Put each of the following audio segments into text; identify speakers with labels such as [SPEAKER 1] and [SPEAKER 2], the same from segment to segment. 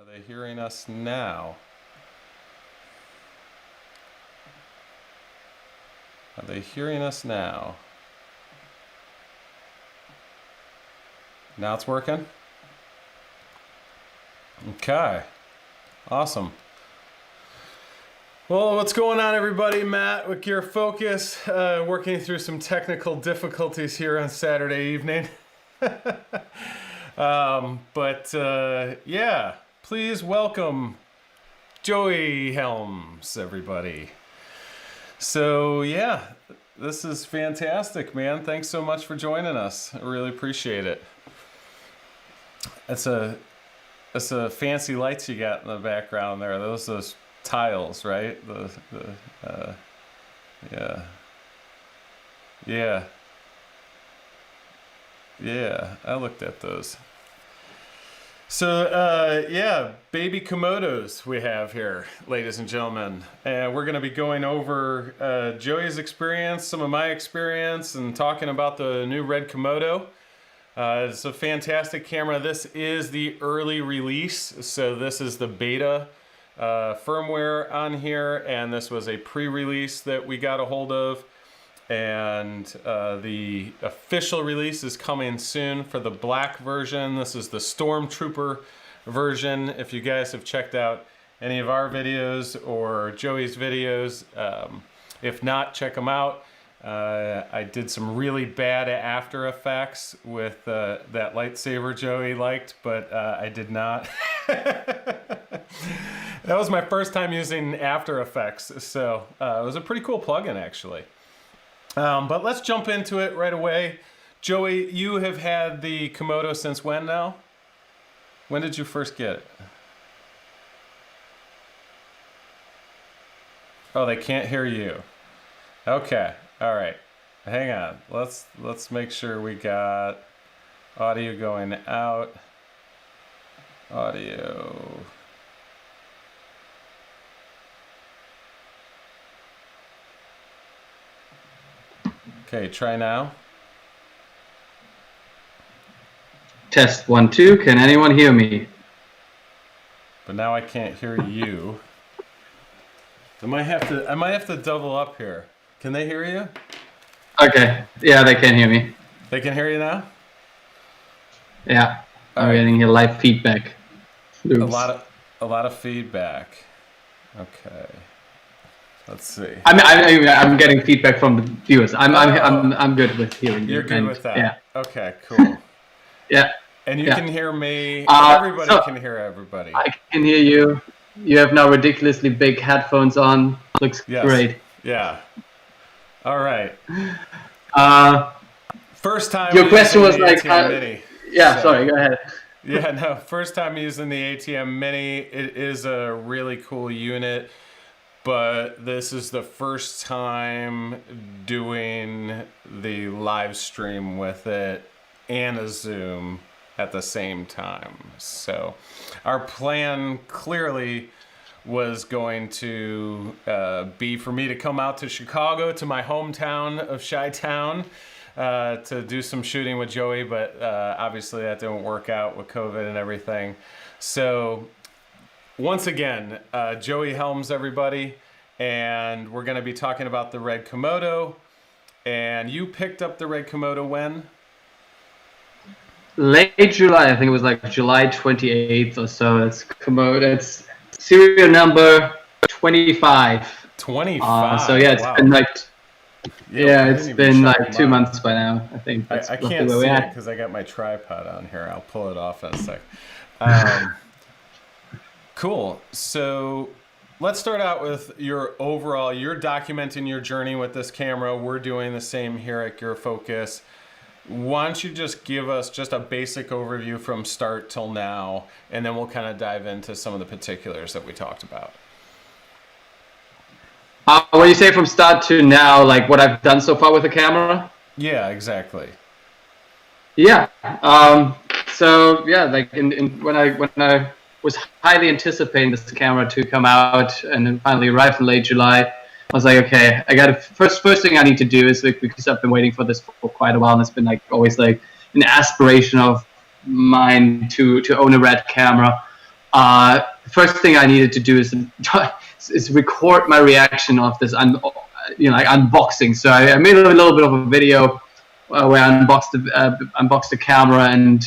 [SPEAKER 1] they hearing us now? Are they hearing us now? Now it's working? Okay. Awesome. Well, what's going on, everybody? Matt with Gear Focus, working through some technical difficulties here on Saturday evening. Yeah, please welcome Joey Helms, everybody. So yeah, this is fantastic, man. Thanks so much for joining us. I really appreciate it. It's a fancy lights you got in the background there. Those tiles, right? Yeah, I looked at those. So yeah, baby Komodos we have here, ladies and gentlemen. And we're gonna be going over Joey's experience, some of my experience, and talking about the new RED Komodo. It's a fantastic camera. This is the early release, so this is the beta firmware on here, and this was a pre-release that we got a hold of, and the official release is coming soon for the black version. This is the Stormtrooper version. If you guys have checked out any of our videos or Joey's videos, if not, check them out. I did some really bad After Effects with that lightsaber Joey liked, but I did not. That was my first time using After Effects, so it was a pretty cool plugin, actually. But let's jump into it right away. Joey, you have had the Komodo since when now? When did you first get it? Oh, they can't hear you. Okay. All right, hang on. Let's make sure we got audio going out. Audio. Okay, try now.
[SPEAKER 2] Test 1 2. Can anyone hear me?
[SPEAKER 1] But now I can't hear you. I might have to double up here. Can they hear you?
[SPEAKER 2] Okay. Yeah, they can hear me.
[SPEAKER 1] They can hear you now?
[SPEAKER 2] Yeah. I'm
[SPEAKER 1] right.
[SPEAKER 2] getting a live feedback. Oops.
[SPEAKER 1] A lot of feedback. Okay. Let's see.
[SPEAKER 2] I'm getting feedback from the viewers. I'm good with hearing you.
[SPEAKER 1] You're good with that.
[SPEAKER 2] Yeah.
[SPEAKER 1] Okay, cool.
[SPEAKER 2] Yeah.
[SPEAKER 1] And you can hear me. Everybody can hear everybody.
[SPEAKER 2] I can hear you. You have now ridiculously big headphones on. Looks great.
[SPEAKER 1] Yeah. All right. First time.
[SPEAKER 2] Your question was like,
[SPEAKER 1] Mini,
[SPEAKER 2] yeah. So. Sorry, go ahead.
[SPEAKER 1] Yeah, no. First time using the ATM Mini. It is a really cool unit, but this is the first time doing the live stream with it and a Zoom at the same time. So, our plan clearly was going to be for me to come out to Chicago, to my hometown of Chi-Town, to do some shooting with Joey, but obviously that didn't work out with COVID and everything. So once again, Joey Helms, everybody, and we're gonna be talking about the RED Komodo. And you picked up the RED Komodo when?
[SPEAKER 2] Late July, I think it was like July 28th or so. It's Komodo. It's serial number 25.
[SPEAKER 1] 25.
[SPEAKER 2] So yeah, it's been like it's been like 2 months by now. I think that's
[SPEAKER 1] I can't see it because I got my tripod on here. I'll pull it off in a sec. Cool. So let's start out with your overall. You're documenting your journey with this camera. We're doing the same here at Gear Focus. Why don't you just give us just a basic overview from start till now, and then we'll kind of dive into some of the particulars that we talked about.
[SPEAKER 2] When you say from start to now, like what I've done so far with the camera?
[SPEAKER 1] Yeah, exactly.
[SPEAKER 2] Yeah. So yeah, like when I was highly anticipating this camera to come out and then finally arrived in late July, I was like, okay, I got to first thing I need to do is like, because I've been waiting for this for quite a while, and it's been like always like an aspiration of mine to own a RED camera. the first thing I needed to do is record my reaction of this, unboxing. So I made a little bit of a video where I unboxed the camera and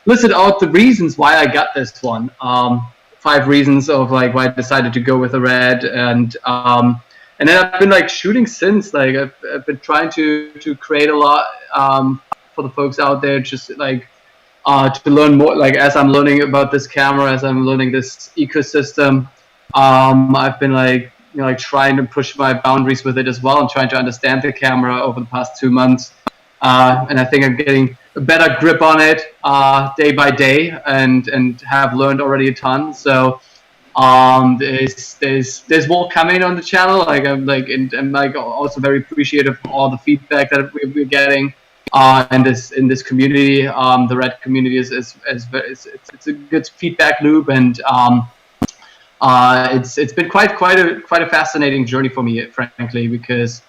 [SPEAKER 2] listed out the reasons why I got this one. 5 reasons of like why I decided to go with the RED, and then I've been like shooting since. Like I've been trying to create a lot for the folks out there, just like to learn more. Like as I'm learning about this camera, as I'm learning this ecosystem, I've been like trying to push my boundaries with it as well, and trying to understand the camera over the past 2 months. And I think I'm getting a better grip on it day by day, and have learned already a ton. So there's more coming on the channel. Like I'm also very appreciative of all the feedback that we're getting in this community. The RED community is it's a good feedback loop, and it's been quite a fascinating journey for me, frankly, because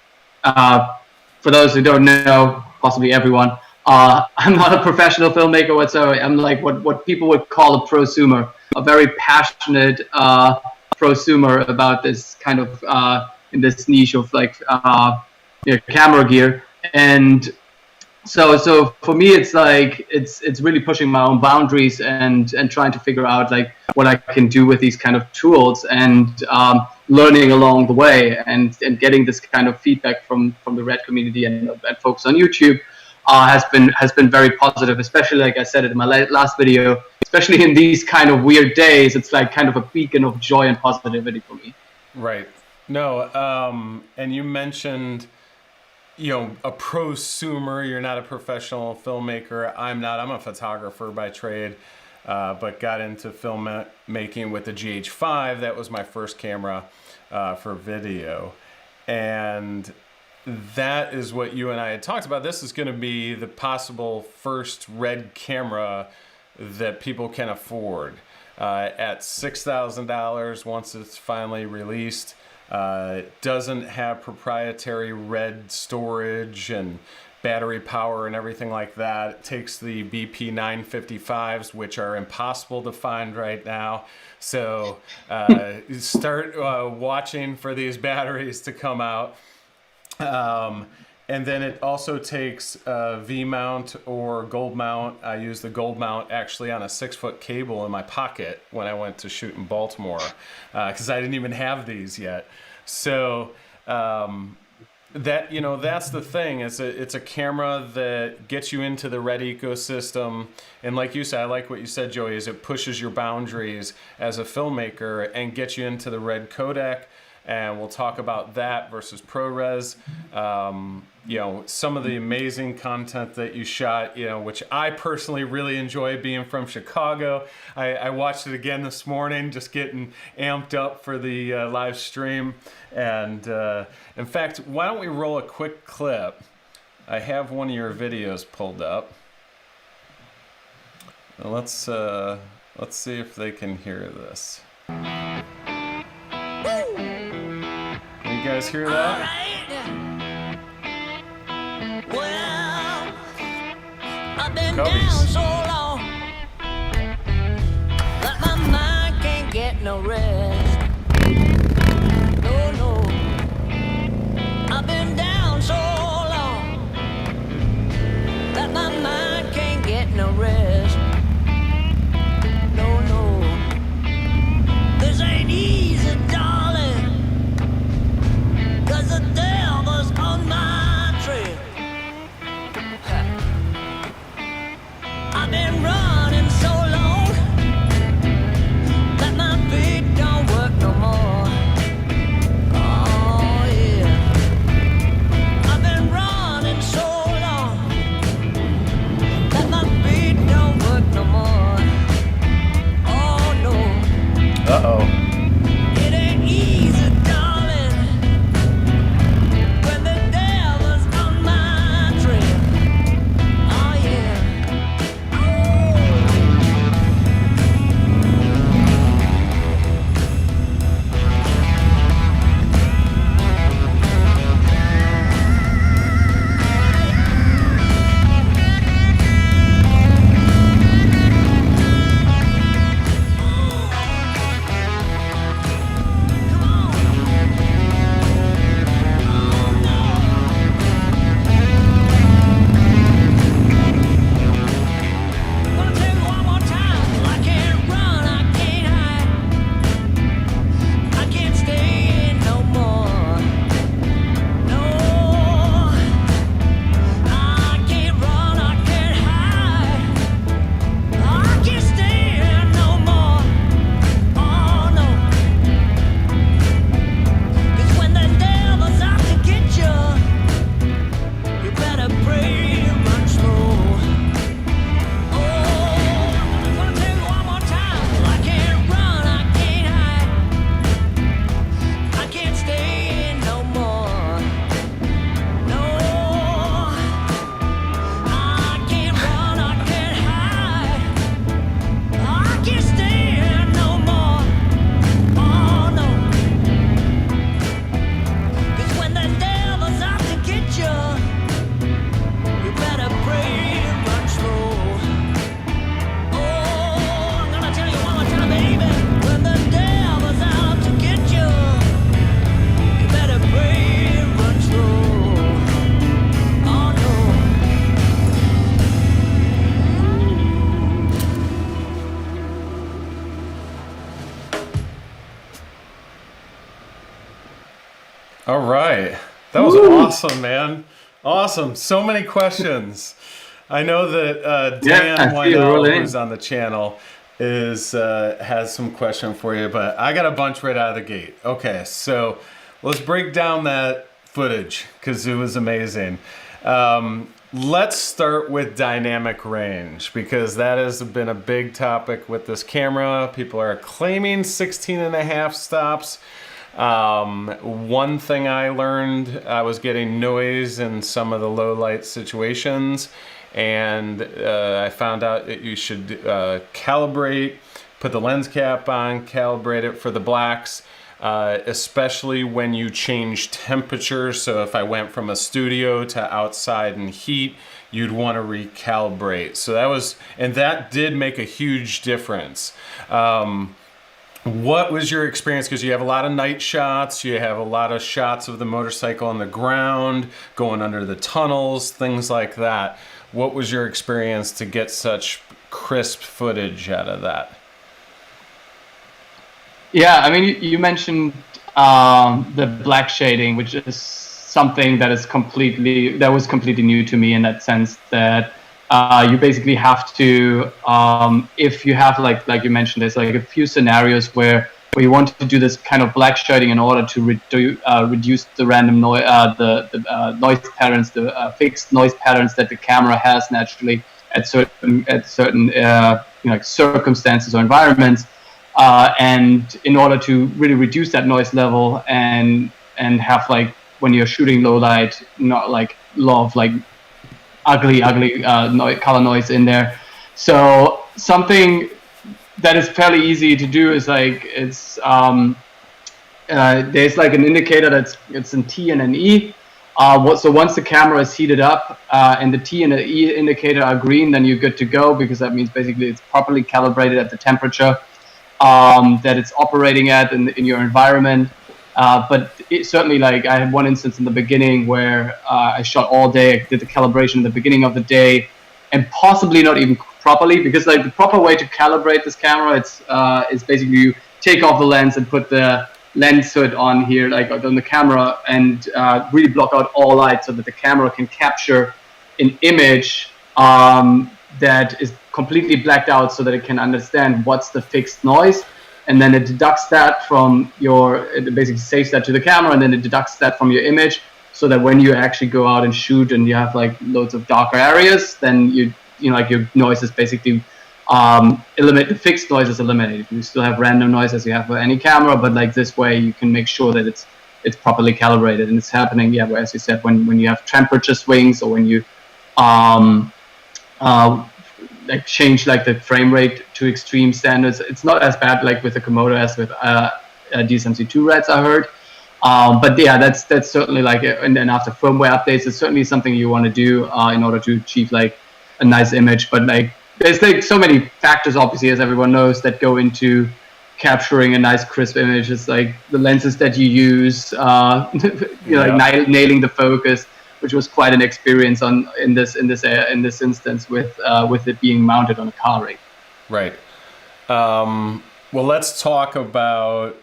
[SPEAKER 2] for those who don't know, possibly everyone, I'm not a professional filmmaker whatsoever. I'm like what people would call a prosumer, a very passionate prosumer about this kind of in this niche of like camera gear. And so for me, it's like it's really pushing my own boundaries and trying to figure out like what I can do with these kind of tools, and learning along the way, and getting this kind of feedback from the RED community and folks on YouTube has been very positive. Especially, like I said in my last video, especially in these kind of weird days, it's like kind of a beacon of joy and positivity for me.
[SPEAKER 1] Right. No. And you mentioned, a prosumer. You're not a professional filmmaker. I'm not. I'm a photographer by trade, but got into filmmaking with the GH5. That was my first camera for video, and that is what you and I had talked about. This is going to be the possible first RED camera that people can afford at $6,000 once it's finally released. It doesn't have proprietary RED storage and battery power and everything like that. It takes the BP 955s, which are impossible to find right now. So start watching for these batteries to come out. And then it also takes a V-mount or gold mount. I used the gold mount actually on a 6-foot cable in my pocket when I went to shoot in Baltimore, because I didn't even have these yet. So that's the thing. It's a camera that gets you into the RED ecosystem, and like you said, I like what you said, Joey, is it pushes your boundaries as a filmmaker and gets you into the RED codec. And we'll talk about that versus ProRes. Some of the amazing content that you shot, which I personally really enjoy, being from Chicago. I watched it again this morning, just getting amped up for the live stream. And in fact, why don't we roll a quick clip? I have one of your videos pulled up. Let's see if they can hear this. You guys hear that?
[SPEAKER 3] Right. Well, I've been down so long that my mind can't get no rest. No. I've been down so long that my mind can't get no rest. No. This ain't easy, darling. 'Cause the devil's on my trail. I've been running so long that my feet don't work no more. Oh yeah. I've been running so long that my feet don't
[SPEAKER 1] All right. That was awesome, man. Awesome. So many questions. I know that
[SPEAKER 2] Yeah,
[SPEAKER 1] Dan
[SPEAKER 2] I see you
[SPEAKER 1] Wynell,
[SPEAKER 2] rolling.
[SPEAKER 1] who's on the channel, has some question for you, but I got a bunch right out of the gate. Okay, so let's break down that footage because it was amazing. Let's start with dynamic range because that has been a big topic with this camera. People are claiming 16 and a half stops. One thing I learned, I was getting noise in some of the low light situations, and I found out that you should calibrate, put the lens cap on, calibrate it for the blacks, especially when you change temperature. So if I went from a studio to outside in heat, you'd want to recalibrate. So that did make a huge difference. What was your experience? Because you have a lot of night shots, you have a lot of shots of the motorcycle on the ground, going under the tunnels, things like that. What was your experience to get such crisp footage out of that?
[SPEAKER 2] Yeah, I mean, you mentioned the black shading, which is something that was completely new to me in that sense that you basically have to, if you have like you mentioned, there's like a few scenarios where you want to do this kind of black shading in order to reduce the random noise, the noise patterns, the fixed noise patterns that the camera has naturally at certain circumstances or environments. And in order to really reduce that noise level and have like when you're shooting low light, not like a lot of like ugly color noise in there. So something that is fairly easy to do is like there's like an indicator it's an T and an E. So once the camera is heated up and the T and the E indicator are green, then you're good to go because that means basically it's properly calibrated at the temperature that it's operating at in your environment. But certainly, like I had one instance in the beginning where I shot all day, I did the calibration in the beginning of the day, and possibly not even properly because like the proper way to calibrate this camera, is basically you take off the lens and put the lens hood on here, like on the camera, and really block out all light so that the camera can capture an image that is completely blacked out so that it can understand what's the fixed noise, and then it deducts that from it basically saves that to the camera, and then it deducts that from your image so that when you actually go out and shoot and you have like loads of darker areas, then like your noise is basically the fixed noise is eliminated. You still have random noise as you have for any camera, but like this way you can make sure that it's properly calibrated, and it's happening, as you said, when you have temperature swings or when you like change like the frame rate to extreme standards. It's not as bad like with the Komodo as with DSMC2 REDs, I heard. But yeah, that's certainly like, and then after firmware updates, it's certainly something you want to do in order to achieve like a nice image. But like there's like so many factors, obviously, as everyone knows, that go into capturing a nice crisp image. It's like the lenses that you use, like nailing the focus, which was quite an experience in this instance with it being mounted on a car rig.
[SPEAKER 1] Right. Well, let's talk about,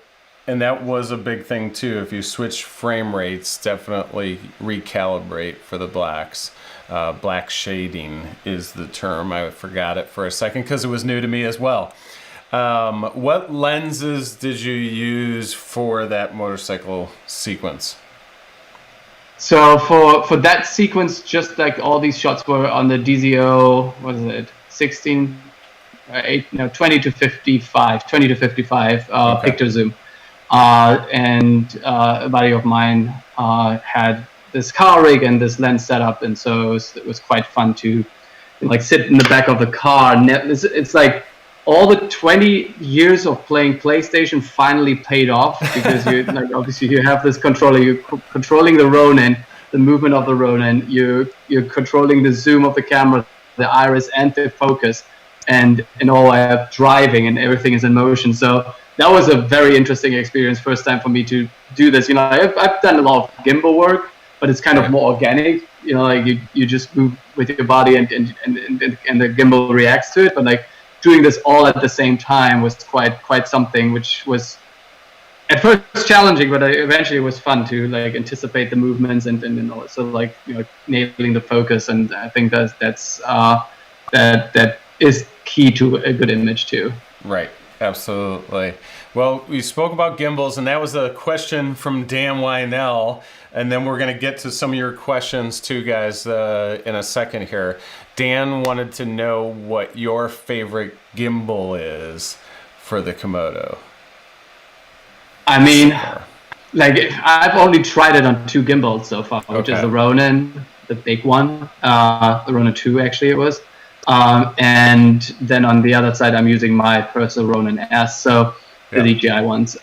[SPEAKER 1] and that was a big thing too. If you switch frame rates, definitely recalibrate for the blacks. Black shading is the term. I forgot it for a second because it was new to me as well. What lenses did you use for that motorcycle sequence?
[SPEAKER 2] So for that sequence, just like all these shots were on the DZO, what is it, 20 to 55
[SPEAKER 1] Okay.
[SPEAKER 2] picture zoom. And a buddy of mine had this car rig and this lens setup, and so it was quite fun to like sit in the back of the car. It's like all the 20 years of playing PlayStation finally paid off because you like obviously you have this controller, you're controlling the Ronin, the movement of the Ronin, you're controlling the zoom of the camera, the iris, and the focus, and all I have driving and everything is in motion. So that was a very interesting experience. First time for me to do this. I've done a lot of gimbal work, but it's kind of more organic. Like you just move with your body and the gimbal reacts to it. But like doing this all at the same time was quite something, which was at first challenging, but eventually it was fun to like anticipate the movements and also like nailing the focus. And I think that is key to a good image too.
[SPEAKER 1] Right. Absolutely. Well, we spoke about gimbals, and that was a question from Dan Wynell. And then we're going to get to some of your questions too, guys, in a second here. Dan wanted to know what your favorite gimbal is for the Komodo.
[SPEAKER 2] I mean, like I've only tried it on 2 gimbals so far, which is the Ronin, the big one, the Ronin 2 actually it was. And then on the other side, I'm using my personal Ronin S, so the DJI ones.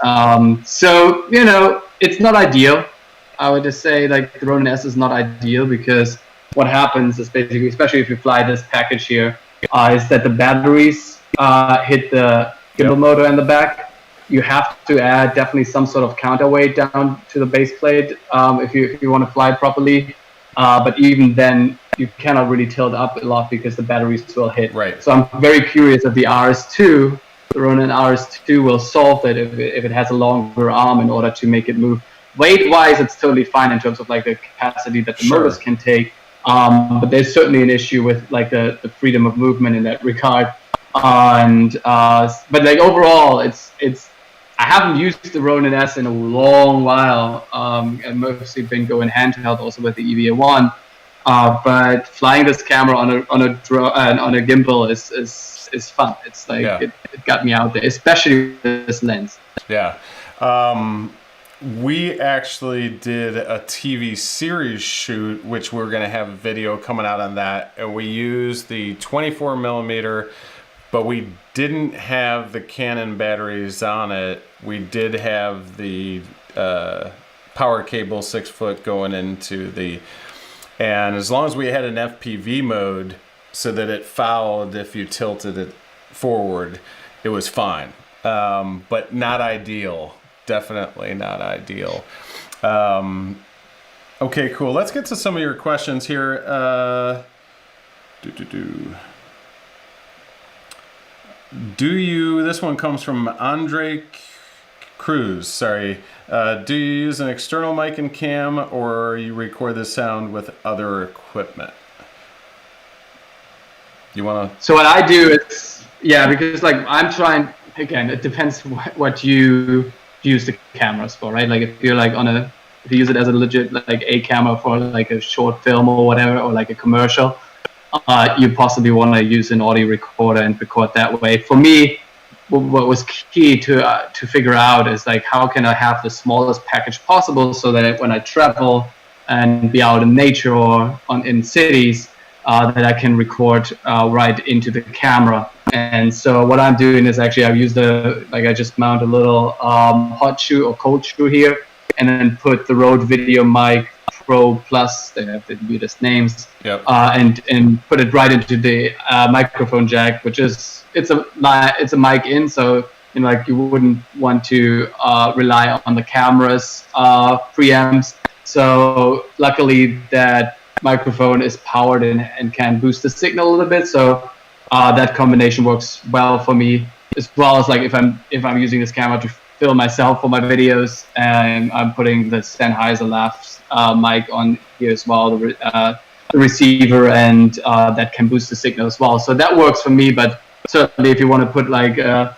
[SPEAKER 2] So, it's not ideal. I would just say like the Ronin S is not ideal because what happens is basically, especially if you fly this package here, is that the batteries hit the gimbal motor in the back. You have to add definitely some sort of counterweight down to the base plate if you want to fly properly. But even then, you cannot really tilt up a lot because the batteries will hit.
[SPEAKER 1] Right.
[SPEAKER 2] So I'm very curious if the RS2, the Ronin RS2, will solve that if it has a longer arm in order to make it move. Weight-wise, it's totally fine in terms of like the capacity that the motors can take. But there's certainly an issue with like the freedom of movement in that regard. But like overall, it's I haven't used the Ronin S in a long while. I've mostly been going handheld also with the EVA1. But flying this camera on a gimbal is fun. It's like it got me out there, especially with this lens.
[SPEAKER 1] Yeah. We actually did a TV series shoot, which we're going to have a video coming out on that. And we used the 24 millimeter, but we didn't have the Canon batteries on it. We did have the power cable 6 foot going into the, and as long as we had an FPV mode so that it fouled if you tilted it forward, it was fine. But not ideal. Definitely not ideal. Okay, cool. Let's get to some of your questions here. This one comes from Andre Cruz, sorry. Do you use an external mic and cam, or you record the sound with other equipment? You want to?
[SPEAKER 2] So what I do is, because like I'm trying, again, it depends what you use the cameras for, right? Like if you're like if you use it as a legit like a camera for like a short film or whatever, or like a commercial, you possibly want to use an audio recorder and record that way. For me, what was key to figure out is like how can I have the smallest package possible so that when I travel and be out in nature or in cities, that I can record right into the camera. And so what I'm doing is actually I just mount a little hot shoe or cold shoe here, and then put the Rode Video Mic Pro Plus, they have the weirdest names, and put it right into the microphone jack, which is it's a mic in, so like you wouldn't want to rely on the camera's preamps. So luckily that microphone is powered and can boost the signal a little bit, so that combination works well for me, as well as like if I'm using this camera to film myself for my videos, and I'm putting the Sennheiser Labs mic on here as well, the receiver, and that can boost the signal as well. So that works for me, but certainly if you want to put like a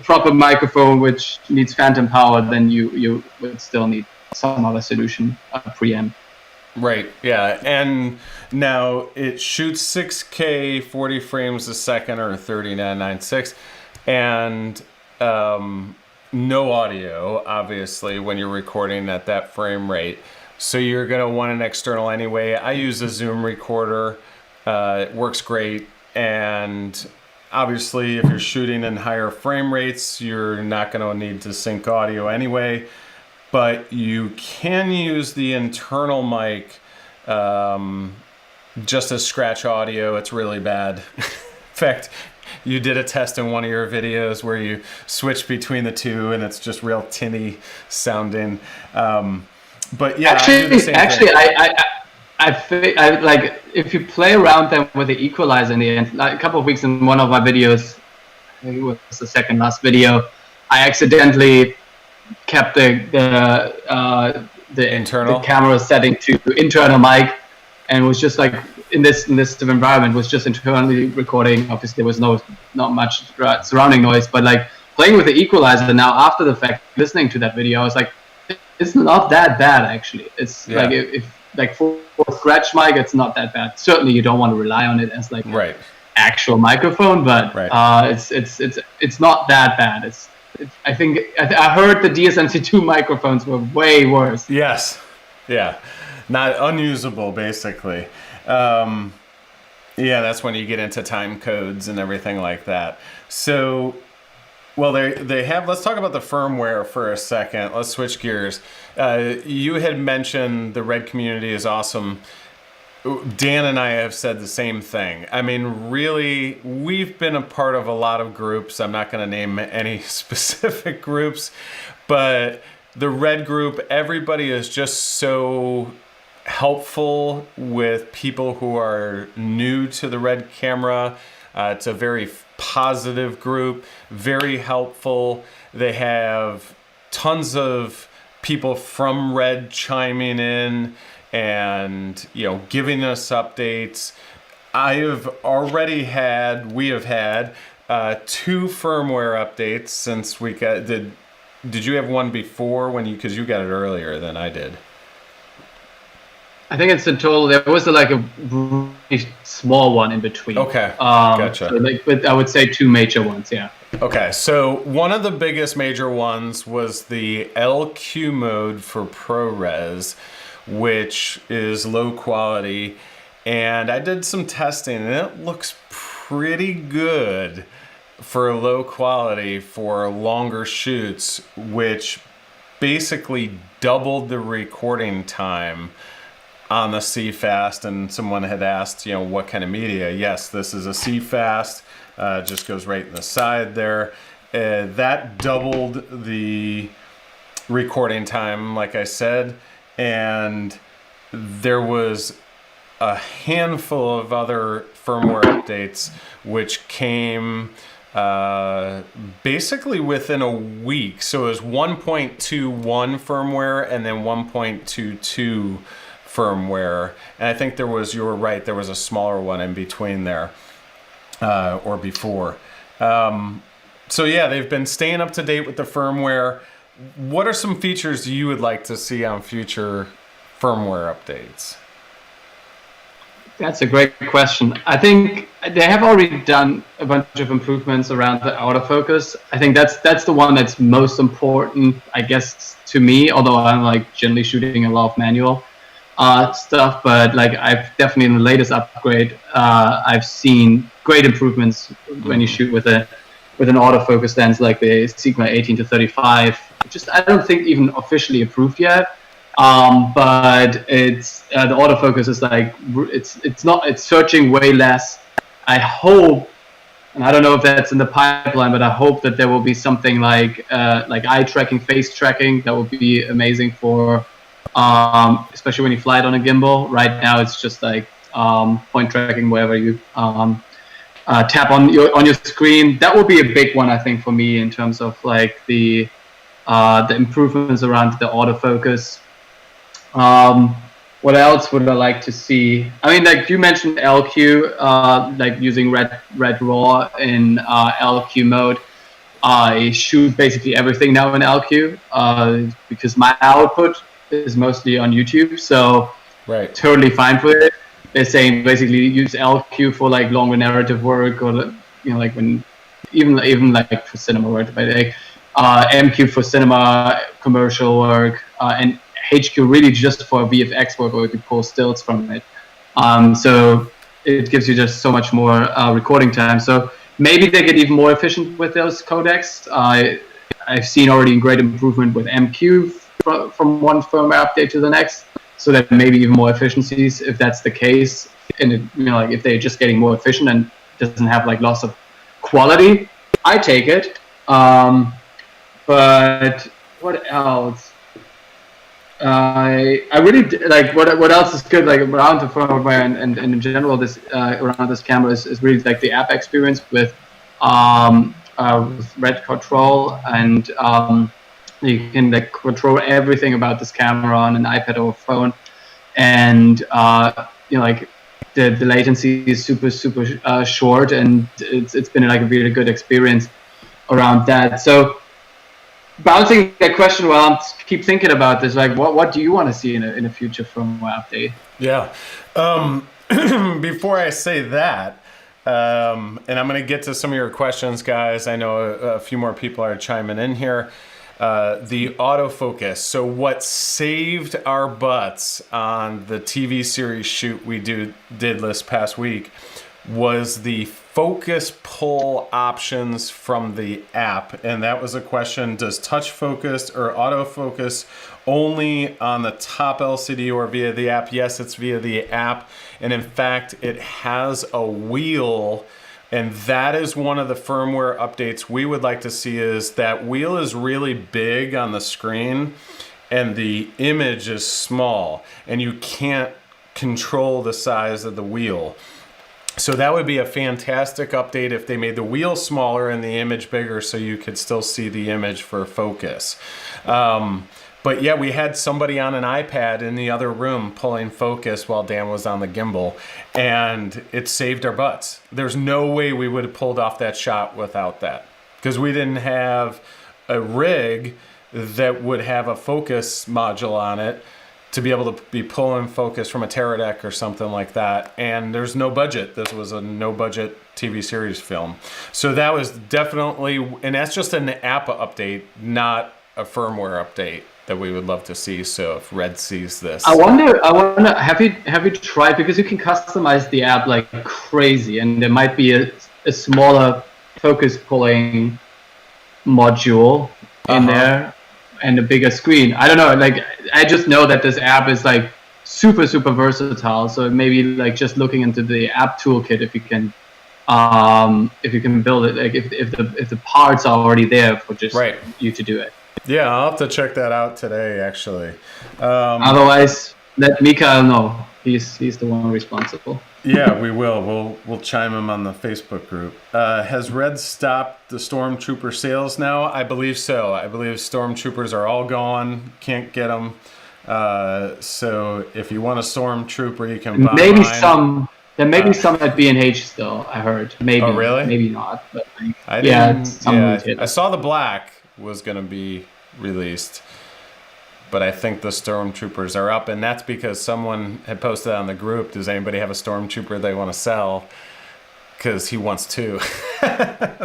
[SPEAKER 2] proper microphone which needs phantom power, then you would still need some other solution, preamp.
[SPEAKER 1] Right, yeah, and now it shoots 6K 40 frames a second or 39.96, and no audio, obviously, when you're recording at that frame rate. So you're going to want an external anyway. I use a Zoom recorder. It works great, and obviously if you're shooting in higher frame rates, you're not going to need to sync audio anyway. But you can use the internal mic just as scratch audio. It's really bad. In fact, you did a test in one of your videos where you switch between the two, and it's just real tinny sounding. But yeah,
[SPEAKER 2] actually, I like if you play around then with the equalizer in the end. Like a couple of weeks in one of my videos, I think it was the second last video, I accidentally kept the
[SPEAKER 1] Internal?
[SPEAKER 2] camera setting to internal mic, and was just like in this environment was just internally recording. Obviously, there was not much surrounding noise, but like playing with the equalizer now after the fact, listening to that video, I was like, it's not that bad actually. It's like if like for scratch mic, it's not that bad. Certainly, you don't want to rely on it as like
[SPEAKER 1] Right.
[SPEAKER 2] actual microphone, but it's not that bad. I think I heard the DSMC2 microphones were way worse.
[SPEAKER 1] Yes. Yeah. Not unusable, basically. Yeah, that's when you get into time codes and everything like that. So, well, they have. Let's talk about the firmware for a second. Let's switch gears. You had mentioned the RED community is awesome. Dan and I have said the same thing. I mean, really, we've been a part of a lot of groups. I'm not going to name any specific groups, but the RED group, everybody is just so helpful with people who are new to the RED camera. It's a very positive group, very helpful. They have tons of people from RED chiming in and, you know, giving us updates. We have had 2 firmware updates since we got, did you have one before because you got it earlier than I did?
[SPEAKER 2] I think it's in total, there was like a really small one in between.
[SPEAKER 1] Okay, gotcha.
[SPEAKER 2] So but I would say 2 major ones, yeah.
[SPEAKER 1] Okay, so one of the biggest major ones was the LQ mode for ProRes, which is low quality, and I did some testing and it looks pretty good for low quality for longer shoots, which basically doubled the recording time on the CFast. And someone had asked, you know, what kind of media? Yes, this is a CFast, just goes right in the side there. That doubled the recording time, like I said, and there was a handful of other firmware updates which came basically within a week. So it was 1.21 firmware and then 1.22 firmware. And I think you were right, there was a smaller one in between there or before. So yeah, they've been staying up to date with the firmware. What are some features you would like to see on future firmware updates?
[SPEAKER 2] That's a great question. I think they have already done a bunch of improvements around the autofocus. I think that's the one that's most important, I guess, to me, although I'm like generally shooting a lot of manual stuff, but like I've definitely in the latest upgrade, I've seen great improvements when you shoot with an autofocus lens like the Sigma 18-35. Just I don't think even officially approved yet, but it's the autofocus is like it's searching way less. I hope, and I don't know if that's in the pipeline, but I hope that there will be something like eye tracking, face tracking. That would be amazing for especially when you fly it on a gimbal. Right now it's just like point tracking wherever you tap on your screen. That would be a big one, I think, for me in terms of like the improvements around the autofocus. What else would I like to see? I mean, like you mentioned LQ, like using RED RAW in LQ mode. I shoot basically everything now in LQ because my output is mostly on YouTube, so totally fine with it. They're saying basically use LQ for like longer narrative work, or like when even like for cinema work, but like MQ for cinema, commercial work, and HQ really just for VFX work, where we could pull stills from it. So it gives you just so much more recording time. So maybe they get even more efficient with those codecs. I've seen already great improvement with MQ from one firmware update to the next. So that maybe even more efficiencies if that's the case. And like if they're just getting more efficient and doesn't have like loss of quality, I take it. But what else? I really like what else is good like around the firmware and in general this around this camera is really like the app experience with RED Control and You can like control everything about this camera on an iPad or phone, and like the latency is super short, and it's been like a really good experience around that. So bouncing that question while I keep thinking about this, like what do you want to see in a future firmware update?
[SPEAKER 1] Yeah. Before I say that, and I'm going to get to some of your questions, guys. I know a few more people are chiming in here. The autofocus. So what saved our butts on the TV series shoot we did this past week was the focus pull options from the app. And that was a question, does touch focus or autofocus only on the top LCD or via the app? Yes, it's via the app. And in fact, it has a wheel. And that is one of the firmware updates we would like to see, is that wheel is really big on the screen and the image is small and you can't control the size of the wheel. So that would be a fantastic update if they made the wheel smaller and the image bigger so you could still see the image for focus. But yeah, we had somebody on an iPad in the other room pulling focus while Dan was on the gimbal, and it saved our butts. There's no way we would have pulled off that shot without that, because we didn't have a rig that would have a focus module on it to be able to be pulling focus from a Teradek or something like that. And there's no budget. This was a no budget TV series film. So that was definitely, and that's just an app update, not a firmware update that we would love to see. So if Red sees this,
[SPEAKER 2] I wonder, have you tried, because you can customize the app like crazy, and there might be a smaller focus pulling module in there and a bigger screen. I don't know, like I just know that this app is like super versatile. So maybe like just looking into the app toolkit, if you can build it, like if the parts are already there for just you to do it.
[SPEAKER 1] Yeah, I'll have to check that out today, actually.
[SPEAKER 2] Otherwise, let Mikael know. He's the one responsible.
[SPEAKER 1] Yeah, we will. We'll chime him on the Facebook group. Has Red stopped the Stormtrooper sales now? I believe so. I believe Stormtroopers are all gone. Can't get them. So if you want a Stormtrooper, you can buy
[SPEAKER 2] maybe
[SPEAKER 1] mine.
[SPEAKER 2] Some. There may be some at B&H still, I heard. Maybe.
[SPEAKER 1] Oh, really?
[SPEAKER 2] Maybe not. But
[SPEAKER 1] I saw the black was going to be released, but I think the Stormtroopers are up, and that's because someone had posted on the group, does anybody have a Stormtrooper they want to sell? Because he wants to.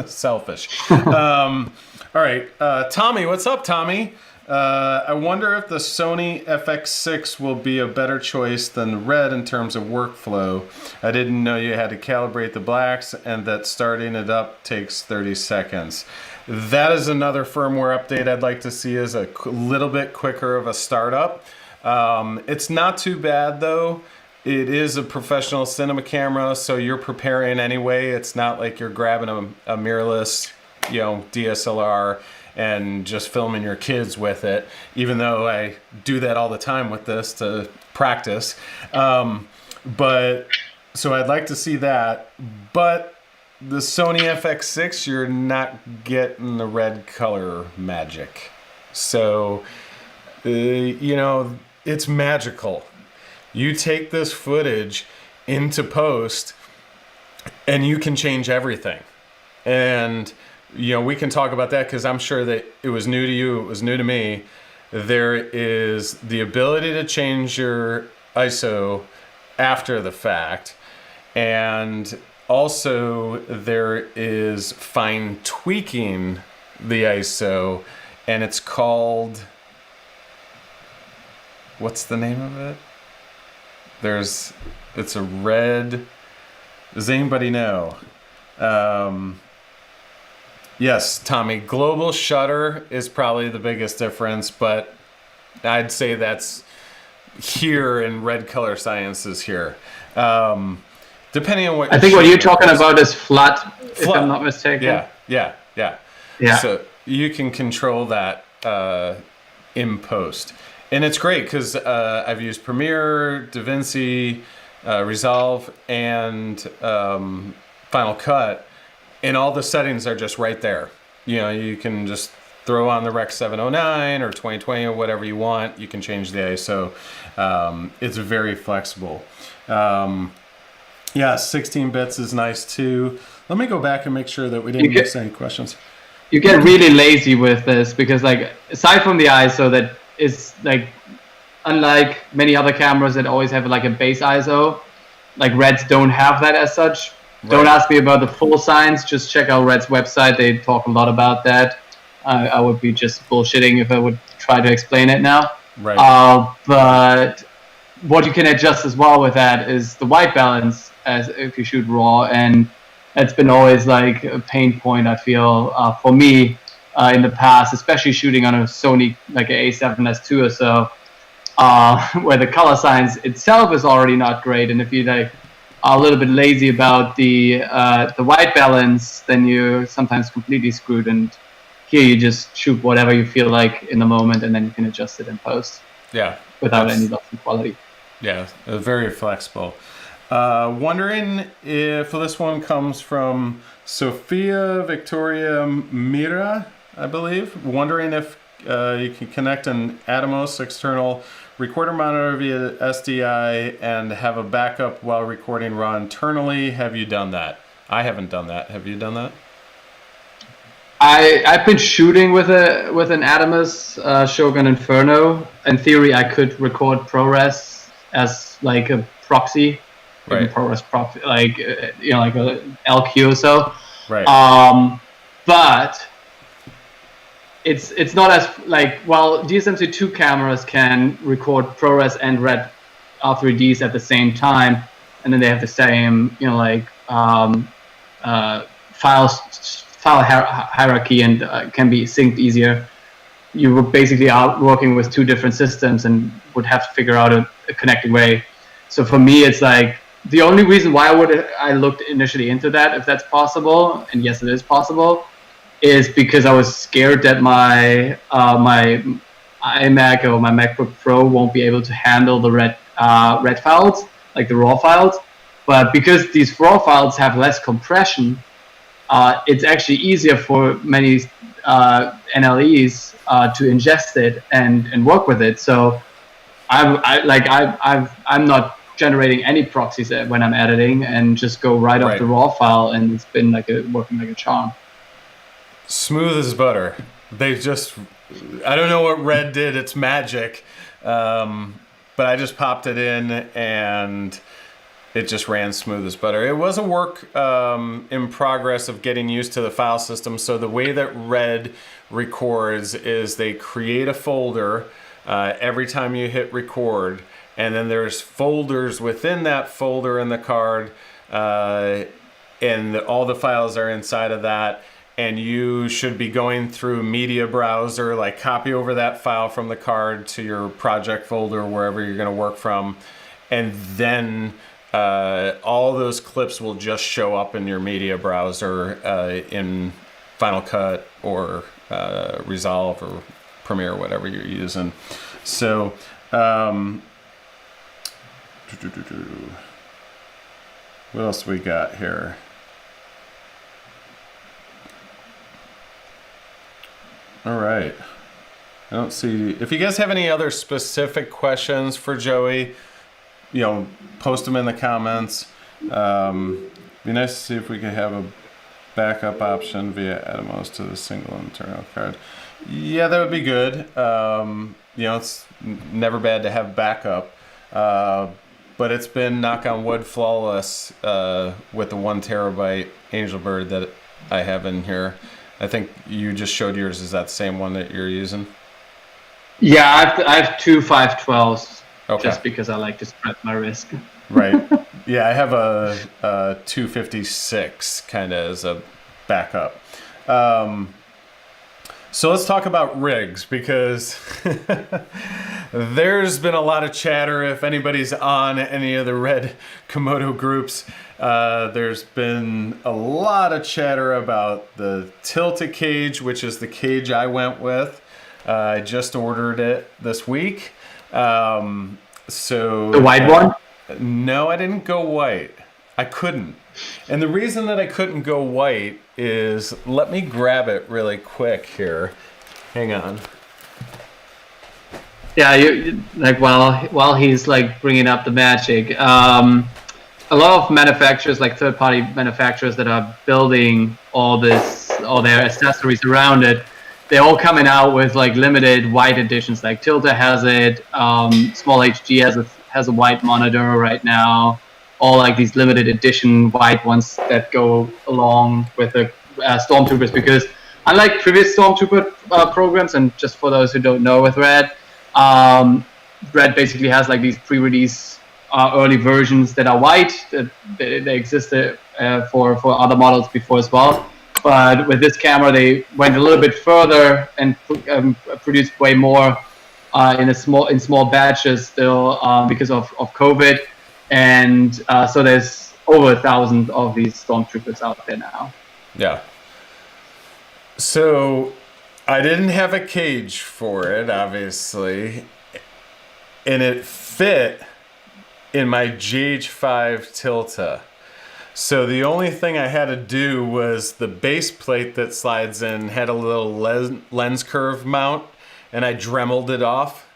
[SPEAKER 1] Selfish. All right, Tommy, what's up, Tommy? I wonder if the Sony FX6 will be a better choice than RED in terms of workflow. I didn't know you had to calibrate the blacks and that starting it up takes 30 seconds. That is another firmware update I'd like to see, is a little bit quicker of a startup. It's not too bad though. It is a professional cinema camera, so you're preparing anyway. It's not like you're grabbing a mirrorless, DSLR and just filming your kids with it, even though I do that all the time with this to practice. But so I'd like to see that. But the Sony FX6, you're not getting the red color magic. So, it's magical. You take this footage into post and you can change everything. And, we can talk about that because I'm sure that it was new to you, it was new to me. There is the ability to change your ISO after the fact. And also, there is fine tweaking the ISO, and it's called, what's the name of it? It's a RED, does anybody know? Yes, Tommy, global shutter is probably the biggest difference, but I'd say that's here in RED Color Sciences here. Depending on what
[SPEAKER 2] I think what you're talking about is flat, if I'm not mistaken.
[SPEAKER 1] Yeah. So you can control that in post. And it's great because I've used Premiere, DaVinci, Resolve, and Final Cut, and all the settings are just right there. You can just throw on the Rec 709 or 2020 or whatever you want. You can change the ISO. It's very flexible. Yeah, 16 bits is nice too. Let me go back and make sure that we didn't miss any questions.
[SPEAKER 2] You get really lazy with this because, like, aside from the ISO, that is like, unlike many other cameras that always have like a base ISO, like Reds don't have that as such. Right. Don't ask me about the full science. Just check out Red's website. They talk a lot about that. I would be just bullshitting if I would try to explain it now.
[SPEAKER 1] Right.
[SPEAKER 2] But what you can adjust as well with that is the white balance, as if you shoot RAW, and that's been always like a pain point, I feel, for me in the past, especially shooting on a Sony like a A7S II or so, where the color science itself is already not great, and if you like are a little bit lazy about the white balance, then you're sometimes completely screwed. And here you just shoot whatever you feel like in the moment, and then you can adjust it in post.
[SPEAKER 1] Yeah,
[SPEAKER 2] without any loss in quality.
[SPEAKER 1] Yeah, very flexible. Wondering if this one comes from Sophia Victoria Mira, I believe. Wondering if you can connect an Atomos external recorder monitor via SDI and have a backup while recording RAW internally. Have you done that? I haven't done that. Have you done that?
[SPEAKER 2] I've been shooting with an Atomos Shogun Inferno. In theory, I could record ProRes as like a proxy,
[SPEAKER 1] right?
[SPEAKER 2] ProRes proxy, like like a LQ or so.
[SPEAKER 1] Right.
[SPEAKER 2] But it's not as like, well, DSMC2 cameras can record ProRes and RED R3Ds at the same time, and then they have the same file hierarchy and can be synced easier. You were basically out working with two different systems and would have to figure out a connecting way. So for me, it's like the only reason why I looked initially into that, if that's possible, and yes, it is possible, is because I was scared that my my iMac or my MacBook Pro won't be able to handle the RED files, like the RAW files. But because these RAW files have less compression, it's actually easier for many NLEs to ingest it and work with it. So I'm not generating any proxies when I'm editing, and just go right off the RAW file, and it's been working like a charm.
[SPEAKER 1] Smooth as butter. They just, I don't know what RED did. It's magic. But I just popped it in and it just ran smooth as butter. It was a work in progress of getting used to the file system. So the way that RED records is they create a folder every time you hit record, and then there's folders within that folder in the card, and all the files are inside of that. And you should be going through media browser, like copy over that file from the card to your project folder, wherever you're going to work from, and then all those clips will just show up in your media browser in Final Cut or Resolve or Premiere, whatever you're using. So what else we got here? All right. I don't see, if you guys have any other specific questions for Joey, post them in the comments. Be nice to see if we could have a backup option via Atomos to the single internal card. Yeah, that would be good. It's never bad to have backup, but it's been, knock on wood, flawless with the 1 terabyte Angelbird that I have in here. I think you just showed yours. Is that the same one that you're using? Yeah,
[SPEAKER 2] I have two 512s.
[SPEAKER 1] Okay.
[SPEAKER 2] Just because I like to spread my risk.
[SPEAKER 1] Right. Yeah, I have a 256 kind of as a backup. So let's talk about rigs, because there's been a lot of chatter. If anybody's on any of the RED Komodo groups, there's been a lot of chatter about the tilted cage, which is the cage I went with. I just ordered it this week. So
[SPEAKER 2] the white one?
[SPEAKER 1] No, I didn't go white. I couldn't. And the reason that I couldn't go white is, let me grab it really quick here. Hang on.
[SPEAKER 2] Yeah, like while he's like bringing up the magic, a lot of manufacturers, like third-party manufacturers that are building all their accessories around it, they're all coming out with like limited white editions. Like Tilta has it, Small HD has a white monitor right now. All like these limited edition white ones that go along with the Stormtroopers, because unlike previous Stormtrooper programs, and just for those who don't know with RED, RED basically has like these pre-release early versions that are white. That they existed for other models before as well. But with this camera, they went a little bit further and produced way more in small batches still because of COVID. And so there's over 1,000 of these Stormtroopers out there now.
[SPEAKER 1] Yeah. So I didn't have a cage for it, obviously, and it fit in my GH5 Tilta. So the only thing I had to do was the base plate that slides in had a little lens curve mount, and I dremeled it off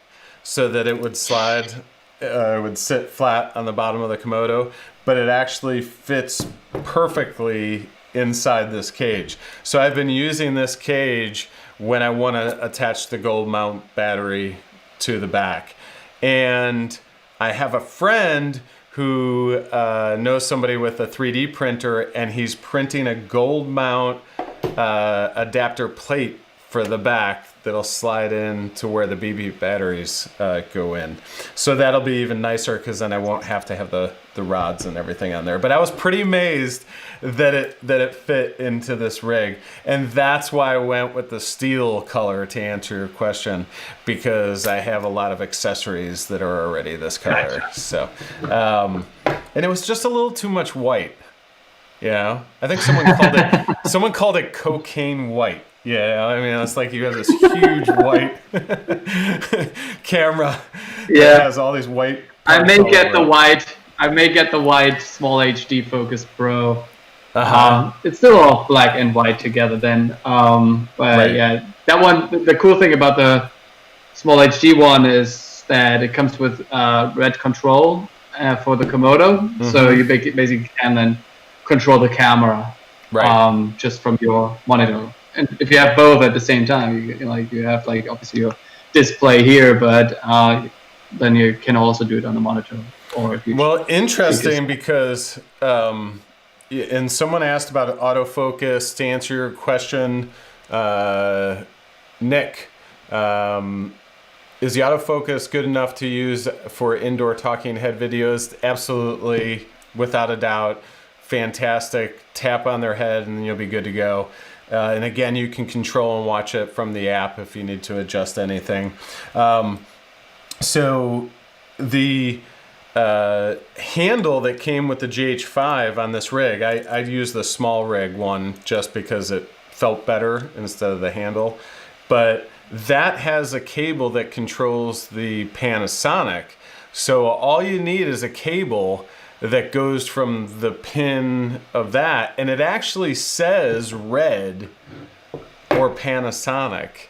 [SPEAKER 1] so that it would slide, would sit flat on the bottom of the Komodo, but it actually fits perfectly inside this cage. So I've been using this cage when I want to attach the gold mount battery to the back. And I have a friend who knows somebody with a 3D printer, and he's printing a gold mount adapter plate for the back that'll slide in to where the BB batteries go in. So that'll be even nicer, because then I won't have to have the rods and everything on there. But I was pretty amazed that it fit into this rig, and that's why I went with the steel color to answer your question, because I have a lot of accessories that are already this color. Gotcha. So, and it was just a little too much white. Yeah, I think someone called it cocaine white. Yeah, I mean, it's like you have this huge white camera that has all these white.
[SPEAKER 2] I may get the white Small HD Focus Pro. It's still all black and white together then. But right. Yeah, that one. The cool thing about the Small HD one is that it comes with RED control for the Komodo, mm-hmm. So you basically can then control the camera, right. Just from your monitor. And if you have both at the same time, you have like obviously your display here, but then you can also do it on the monitor. Or if you
[SPEAKER 1] interesting, because and someone asked about autofocus. To answer your question, Nick, is the autofocus good enough to use for indoor talking head videos? Absolutely, without a doubt. Fantastic. Tap on their head and you'll be good to go. And again, you can control and watch it from the app if you need to adjust anything. So the handle that came with the GH5 on this rig, I used the small rig one just because it felt better instead of the handle. But that has a cable that controls the Panasonic. So all you need is a cable that goes from the pin of that, and it actually says RED or Panasonic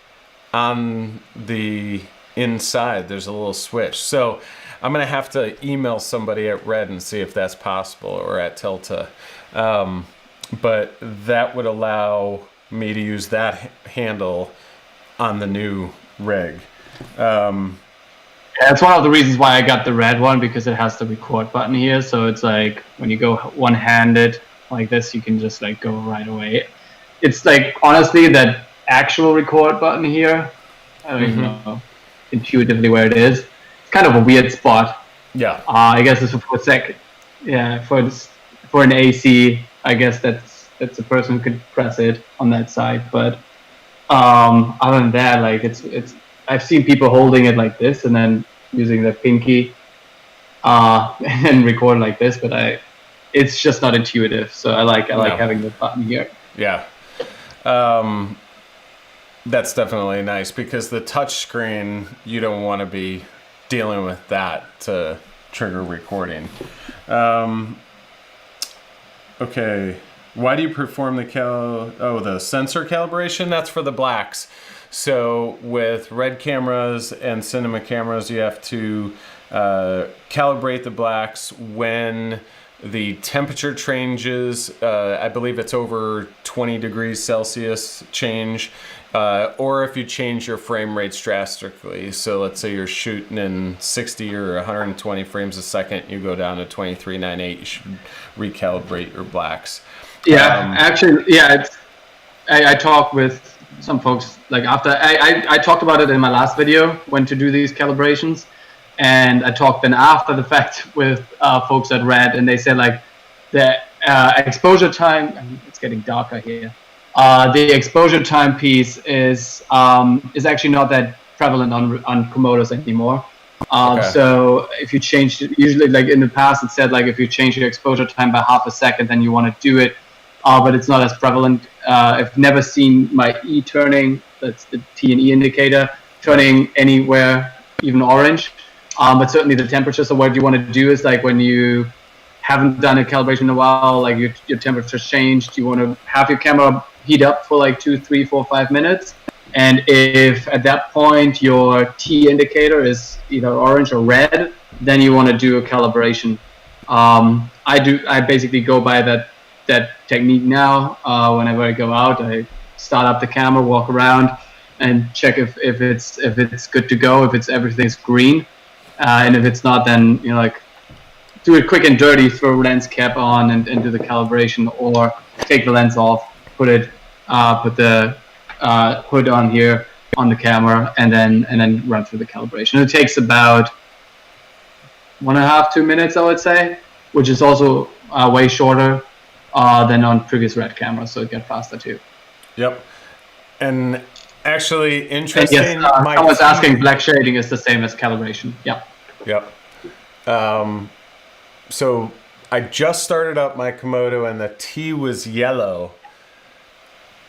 [SPEAKER 1] on the inside. There's a little switch. So I'm gonna have to email somebody at RED and see if that's possible, or at Tilta. But that would allow me to use that handle on the new rig.
[SPEAKER 2] That's one of the reasons why I got the RED one, because it has the record button here. So it's like when you go one-handed like this, you can just like go right away. It's like, honestly, that actual record button here, I don't even know intuitively where it is. It's kind of a weird spot.
[SPEAKER 1] Yeah.
[SPEAKER 2] I guess it's for a second. Yeah, for an AC, I guess that's a person who could press it on that side. But other than that, like it's. I've seen people holding it like this and then using their pinky and record like this, but it's just not intuitive. So I like having the button here.
[SPEAKER 1] Yeah. That's definitely nice, because the touch screen, you don't want to be dealing with that to trigger recording. Okay. Why do you perform the sensor calibration? That's for the blacks. So with RED cameras and cinema cameras, you have to calibrate the blacks when the temperature changes. I believe it's over 20 degrees Celsius change, or if you change your frame rates drastically. So let's say you're shooting in 60 or 120 frames a second, you go down to 23.98, you should recalibrate your blacks.
[SPEAKER 2] Yeah, actually, yeah, I talked with some folks, like after, I talked about it in my last video, when to do these calibrations. And I talked then after the fact with folks at RED, and they said like the exposure time, it's getting darker here. The exposure time piece is actually not that prevalent on Komodos anymore.
[SPEAKER 1] Okay.
[SPEAKER 2] So if you change, usually like in the past it said like if you change your exposure time by half a second, then you want to do it, but it's not as prevalent. I've never seen my E turning, that's the T and E indicator, turning anywhere even orange. But certainly the temperature. So what you want to do is like when you haven't done a calibration in a while, like your temperature's changed, you want to have your camera heat up for like 2, 3, 4, 5 minutes. And if at that point your T indicator is either orange or red, then you want to do a calibration. I basically go by that technique now. Whenever I go out, I start up the camera, walk around, and check if it's good to go, if everything's green. And if it's not, then like do it quick and dirty, throw lens cap on and do the calibration, or take the lens off, put the hood on here on the camera, and then run through the calibration. It takes about 1.5 to 2 minutes, I would say, which is also way shorter than on previous RED cameras, so it gets faster too.
[SPEAKER 1] Yep. And actually, interesting.
[SPEAKER 2] And yes, someone's asking, black shading is the same as calibration. Yep.
[SPEAKER 1] Yep. So I just started up my Komodo, and the T was yellow,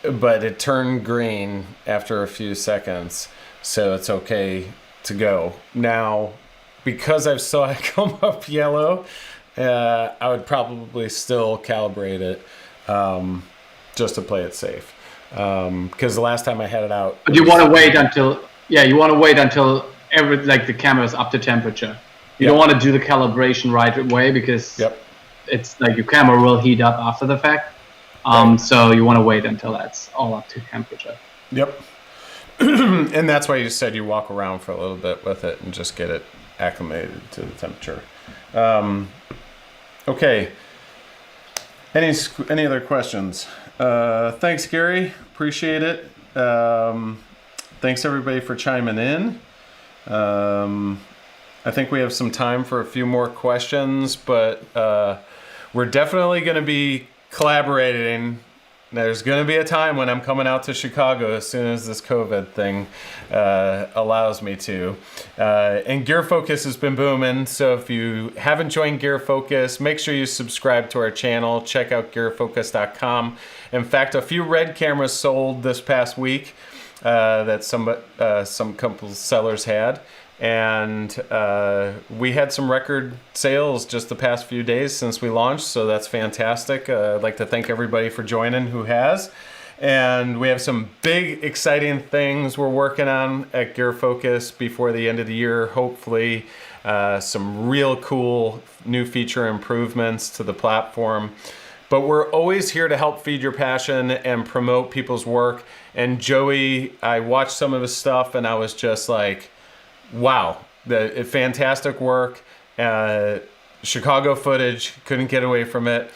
[SPEAKER 1] but it turned green after a few seconds, so it's okay to go. Now, because I saw it come up yellow, I would probably still calibrate it just to play it safe. Because the last time I had it out,
[SPEAKER 2] but you want to wait until the camera is up to temperature. You don't want to do the calibration right away, because it's like your camera will heat up after the fact. So you want to wait until that's all up to temperature.
[SPEAKER 1] Yep. And that's why you said you walk around for a little bit with it and just get it acclimated to the temperature. Okay. Any other questions? Thanks, Gary. Appreciate it. Thanks everybody for chiming in. I think we have some time for a few more questions, but we're definitely going to be collaborating. There's going to be a time when I'm coming out to Chicago as soon as this COVID thing allows me to. And Gear Focus has been booming, so if you haven't joined Gear Focus, make sure you subscribe to our channel. Check out gearfocus.com. In fact, a few RED cameras sold this past week that some couple sellers had. And we had some record sales just the past few days since we launched, so that's fantastic. I'd like to thank everybody for joining who has. And we have some big, exciting things we're working on at Gear Focus before the end of the year, hopefully. Some real cool new feature improvements to the platform. But we're always here to help feed your passion and promote people's work. And Joey, I watched some of his stuff and I was just like, wow, fantastic work. Chicago footage, couldn't get away from it.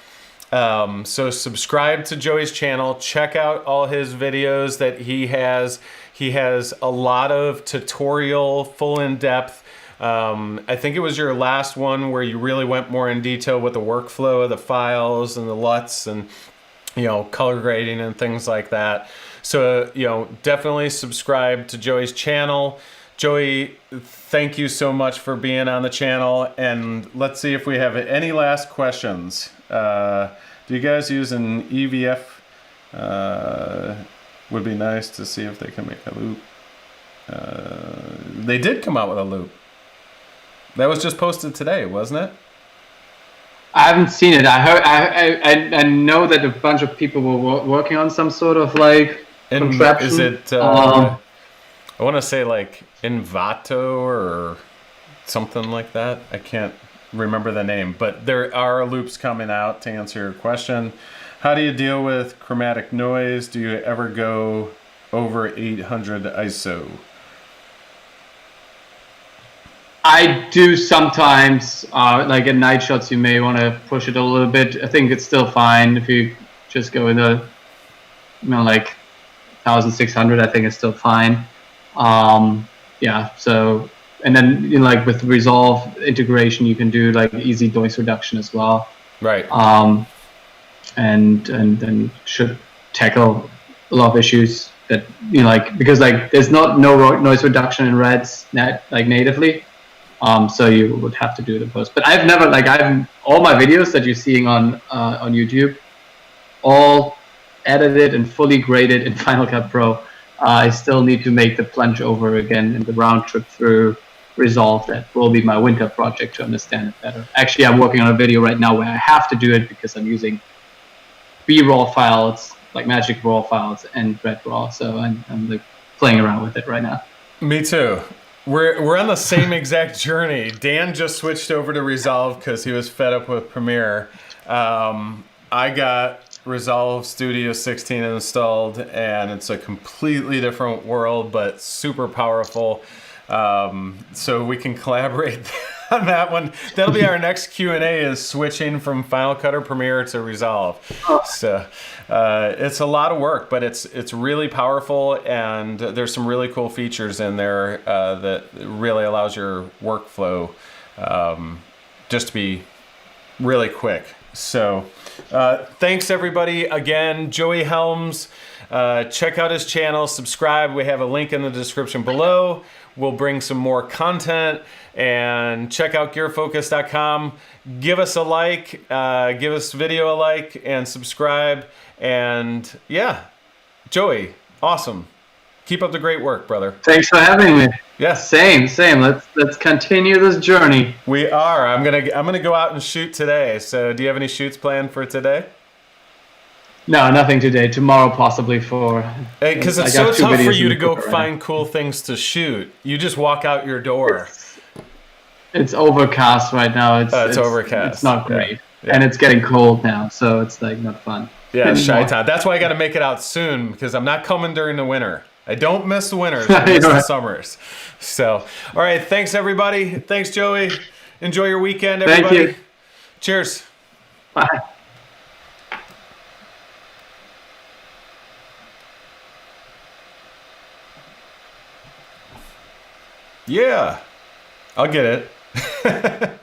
[SPEAKER 1] So subscribe to Joey's channel. Check out all his videos that he has. He has a lot of tutorial, full in-depth. I think it was your last one where you really went more in detail with the workflow of the files and the LUTs and, color grading and things like that. So, definitely subscribe to Joey's channel. Joey, thank you so much for being on the channel, and let's see if we have any last questions. Do you guys use an EVF? Would be nice to see if they can make a loop. They did come out with a loop. That was just posted today, wasn't it?
[SPEAKER 2] I haven't seen it. I heard. I know that a bunch of people were working on some sort of contraption.
[SPEAKER 1] Is it? I want to say like Envato or something like that. I can't remember the name, but there are loops coming out to answer your question. How do you deal with chromatic noise? Do you ever go over 800 ISO?
[SPEAKER 2] I do sometimes, like at night shots, you may want to push it a little bit. I think it's still fine if you just go in the, like 1600. I think it's still fine. Yeah. So, and then like with Resolve integration, you can do like easy noise reduction as well.
[SPEAKER 1] Right.
[SPEAKER 2] And then should tackle a lot of issues that like because like there's no noise reduction in REDs like natively. So you would have to do it in post. But I've never all my videos that you're seeing on YouTube, all edited and fully graded in Final Cut Pro. I still need to make the plunge over again in the round trip through Resolve. That will be my winter project to understand it better. Actually, I'm working on a video right now where I have to do it because I'm using B-raw files, like Magic Raw files, and Red Raw. So I'm like playing around with it right now.
[SPEAKER 1] Me too. We're on the same exact journey. Dan just switched over to Resolve because he was fed up with Premiere. I got Resolve Studio 16 installed, and it's a completely different world, but super powerful. So we can collaborate on that one. That'll be our next Q&A, is switching from Final Cut or Premiere to Resolve. So it's a lot of work, but it's really powerful, and there's some really cool features in there that really allows your workflow just to be really quick. So thanks everybody again. Joey Helms, check out his channel, subscribe. We have a link in the description below. We'll bring some more content, and check out gearfocus.com. Give us a like, give this video a like, and subscribe. And yeah, Joey, awesome. Keep up the great work, brother.
[SPEAKER 2] Thanks for having me.
[SPEAKER 1] Yeah.
[SPEAKER 2] Same. Let's continue this journey.
[SPEAKER 1] We are. I'm gonna go out and shoot today. So do you have any shoots planned for today?
[SPEAKER 2] No, nothing today. Tomorrow, possibly for.
[SPEAKER 1] Because it's so tough for you to go find cool things to shoot. You just walk out your door.
[SPEAKER 2] It's overcast right now. It's
[SPEAKER 1] overcast.
[SPEAKER 2] It's not great,
[SPEAKER 1] Yeah.
[SPEAKER 2] and it's getting cold now, so it's like not fun.
[SPEAKER 1] Yeah, shy time. That's why I got to make it out soon, because I'm not coming during the winter. I don't miss the winters. I miss the summers. So, all right. Thanks everybody. Thanks Joey. Enjoy your weekend, everybody.
[SPEAKER 2] Thank you.
[SPEAKER 1] Cheers.
[SPEAKER 2] Bye.
[SPEAKER 1] Yeah, I'll get it.